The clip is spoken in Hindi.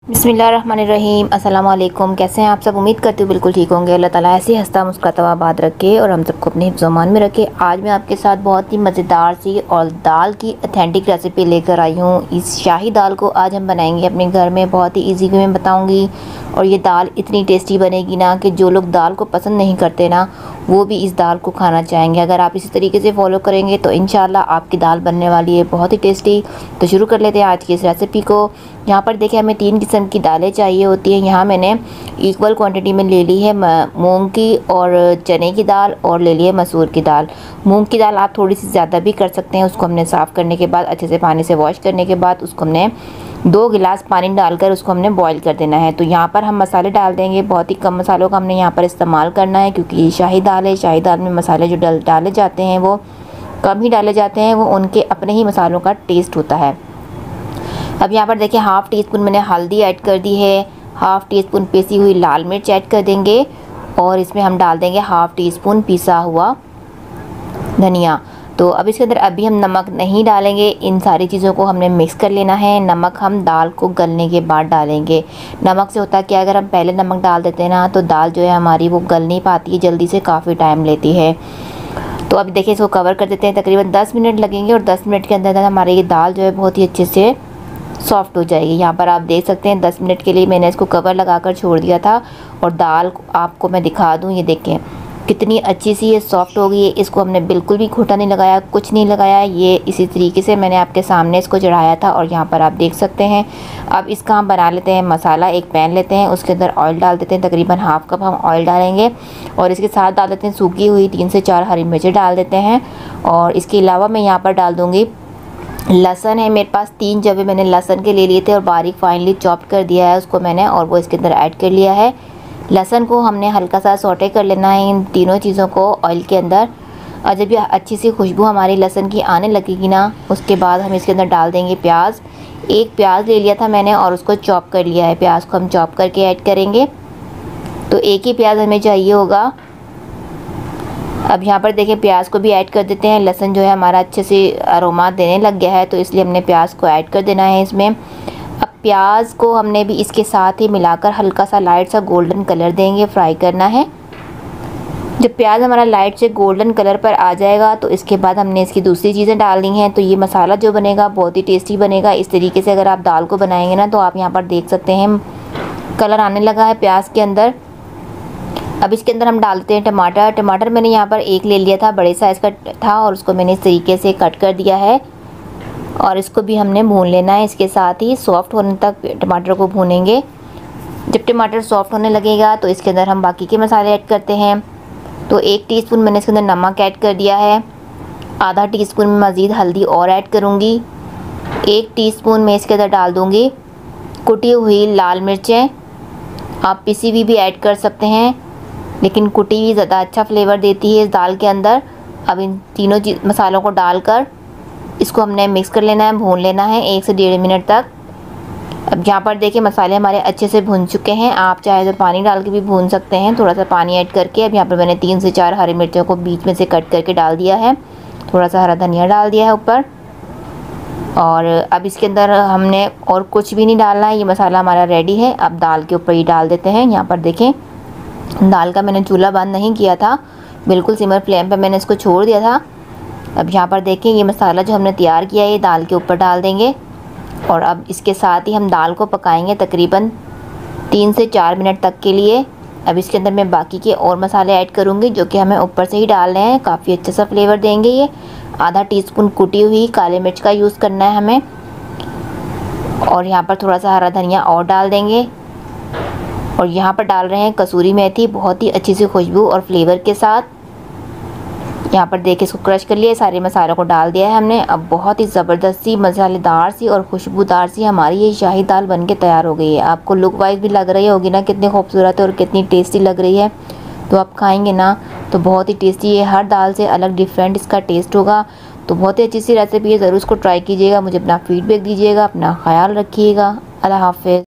बिस्मिल्लाहिर्रहमानिर्रहीम। अस्सलाम वालेकुम। कैसे हैं आप सब? उम्मीद करती हूँ बिल्कुल ठीक होंगे। अल्लाह ताला ऐसे हंसता मुस्कुराता आबाद रखे और हम सबको अपने हिफ्ज़-ओ-मान में रखे। आज मैं आपके साथ बहुत ही मज़ेदार सी और दाल की ऑथेंटिक रेसिपी लेकर आई हूँ। इस शाही दाल को आज हम बनाएंगे अपने घर में, बहुत ही ईजी वे में बताऊँगी। और ये दाल इतनी टेस्टी बनेगी ना कि जो लोग दाल को पसंद नहीं करते ना, वो भी इस दाल को खाना चाहेंगे। अगर आप इसी तरीके से फॉलो करेंगे तो इंशाल्लाह आपकी दाल बनने वाली है बहुत ही टेस्टी। तो शुरू कर लेते हैं आज की इस रेसिपी को। यहाँ पर देखिए हमें 3 किस्म की दालें चाहिए होती हैं। यहाँ मैंने इक्वल क्वांटिटी में ले ली है मूंग की और चने की दाल, और ले ली है मसूर की दाल। मूंग की दाल आप थोड़ी सी ज़्यादा भी कर सकते हैं। उसको हमने साफ़ करने के बाद अच्छे से पानी से वॉश करने के बाद उसको हमने 2 गिलास पानी डालकर उसको हमने बॉईल कर देना है। तो यहाँ पर हम मसाले डाल देंगे। बहुत ही कम मसालों का हमने यहाँ पर इस्तेमाल करना है, क्योंकि ये शाही दाल है। शाही दाल में मसाले जो डाले जाते हैं वो कम ही डाले जाते हैं, वो उनके अपने ही मसालों का टेस्ट होता है। अब यहाँ पर देखिए हाफ़ टी स्पून मैंने हल्दी ऐड कर दी है, हाफ़ टी स्पून पिसी हुई लाल मिर्च ऐड कर देंगे, और इसमें हम डाल देंगे हाफ़ टी स्पून पिसा हुआ धनिया। तो अब इसके अंदर अभी हम नमक नहीं डालेंगे। इन सारी चीज़ों को हमने मिक्स कर लेना है। नमक हम दाल को गलने के बाद डालेंगे। नमक से होता क्या, अगर हम पहले नमक डाल देते हैं ना तो दाल जो है हमारी वो गल नहीं पाती है जल्दी से, काफ़ी टाइम लेती है। तो अब देखिए इसको कवर कर देते हैं। तकरीबन 10 मिनट लगेंगे और 10 मिनट के अंदर हमारी ये दाल जो है बहुत ही अच्छे से सॉफ्ट हो जाएगी। यहाँ पर आप देख सकते हैं 10 मिनट के लिए मैंने इसको कवर लगाकर छोड़ दिया था। और दाल आपको मैं दिखा दूँ, ये देखें कितनी अच्छी सी ये सॉफ्ट हो गई है। इसको हमने बिल्कुल भी घोटा नहीं लगाया, कुछ नहीं लगाया। ये इसी तरीके से मैंने आपके सामने इसको चढ़ाया था, और यहाँ पर आप देख सकते हैं। अब इसका हम बना लेते हैं मसाला। एक पैन लेते हैं, उसके अंदर ऑयल डाल देते हैं। तकरीबन हाफ़ कप हम ऑयल डालेंगे, और इसके साथ डाल देते हैं सूखी हुई 3 से 4 हरी मिर्चें डाल देते हैं। और इसके अलावा मैं यहाँ पर डाल दूँगी लहसुन है मेरे पास 3 जवे मैंने लहसुन के ले लिए थे और बारीक फाइनली चॉप्ड कर दिया है उसको मैंने, और वो इसके अंदर ऐड कर लिया है। लहसुन को हमने हल्का सा सौटे कर लेना है इन तीनों चीज़ों को ऑयल के अंदर। और जब ये अच्छी सी खुशबू हमारी लहसुन की आने लगेगी ना, उसके बाद हम इसके अंदर डाल देंगे प्याज। एक प्याज ले लिया था मैंने और उसको चॉप कर लिया है। प्याज को हम चॉप करके ऐड करेंगे, तो एक ही प्याज हमें चाहिए होगा। अब यहाँ पर देखिए प्याज को भी ऐड कर देते हैं। लहसुन जो है हमारा अच्छे से अरोमा देने लग गया है, तो इसलिए हमने प्याज को ऐड कर देना है इसमें। अब प्याज को हमने भी इसके साथ ही मिलाकर हल्का सा लाइट सा गोल्डन कलर देंगे, फ्राई करना है। जब प्याज हमारा लाइट से गोल्डन कलर पर आ जाएगा तो इसके बाद हमने इसकी दूसरी चीज़ें डालनी हैं। तो ये मसाला जो बनेगा बहुत ही टेस्टी बनेगा। इस तरीके से अगर आप दाल को बनाएंगे ना, तो आप यहाँ पर देख सकते हैं कलर आने लगा है प्याज के अंदर। अब इसके अंदर हम डालते हैं टमाटर। टमाटर मैंने यहाँ पर 1 ले लिया था, बड़े साइज़ का था, और उसको मैंने इस तरीके से कट कर दिया है। और इसको भी हमने भून लेना है। इसके साथ ही सॉफ्ट होने तक टमाटर को भूनेंगे। जब टमाटर सॉफ्ट होने लगेगा तो इसके अंदर हम बाकी के मसाले ऐड करते हैं। तो 1 टीस्पून मैंने इसके अंदर नमक ऐड कर दिया है, आधा टीस्पून में मज़ीद हल्दी और ऐड करूँगी। 1 टीस्पून में इसके अंदर डाल दूँगी कुटी हुई लाल मिर्चें। आप पिसी हुई भी ऐड कर सकते हैं, लेकिन कुटी हुई ज़्यादा अच्छा फ्लेवर देती है इस दाल के अंदर। अब इन तीनों मसालों को डालकर इसको हमने मिक्स कर लेना है, भून लेना है 1 से 1.5 मिनट तक। अब यहाँ पर देखिए मसाले हमारे अच्छे से भून चुके हैं। आप चाहे तो पानी डाल के भी भून सकते हैं, थोड़ा सा पानी ऐड करके। अब यहाँ पर मैंने 3 से 4 हरी मिर्चों को बीच में से कट करके डाल दिया है, थोड़ा सा हरा धनिया डाल दिया है ऊपर। और अब इसके अंदर हमने और कुछ भी नहीं डालना है, ये मसाला हमारा रेडी है। अब दाल के ऊपर ही डाल देते हैं। यहाँ पर देखें दाल का मैंने चूल्हा बंद नहीं किया था, बिल्कुल सिमर फ्लेम पे मैंने इसको छोड़ दिया था। अब यहाँ पर देखें ये मसाला जो हमने तैयार किया है ये दाल के ऊपर डाल देंगे, और अब इसके साथ ही हम दाल को पकाएंगे तकरीबन 3 से 4 मिनट तक के लिए। अब इसके अंदर मैं बाकी के और मसाले ऐड करूँगी जो कि हमें ऊपर से ही डालने हैं, काफ़ी अच्छा सा फ्लेवर देंगे ये। आधा टीस्पून कुटी हुई काली मिर्च का यूज़ करना है हमें, और यहाँ पर थोड़ा सा हरा धनिया और डाल देंगे। और यहाँ पर डाल रहे हैं कसूरी मेथी, बहुत ही अच्छी सी खुशबू और फ्लेवर के साथ। यहाँ पर देखिए इसको क्रश कर लिया, सारे मसालों को डाल दिया है हमने। अब बहुत ही ज़बरदस्त सी मसालेदार सी और खुशबूदार सी हमारी ये शाही दाल बनके तैयार हो गई है। आपको लुक वाइज भी लग रही होगी ना कितनी खूबसूरत है और कितनी टेस्टी लग रही है। तो आप खाएंगे ना तो बहुत ही टेस्टी है, हर दाल से अलग डिफरेंट इसका टेस्ट होगा। तो बहुत ही अच्छी सी रेसिपी है, ज़रूर इसको ट्राई कीजिएगा। मुझे अपना फीडबैक दीजिएगा, अपना ख्याल रखिएगा। अल्लाह हाफ़िज़।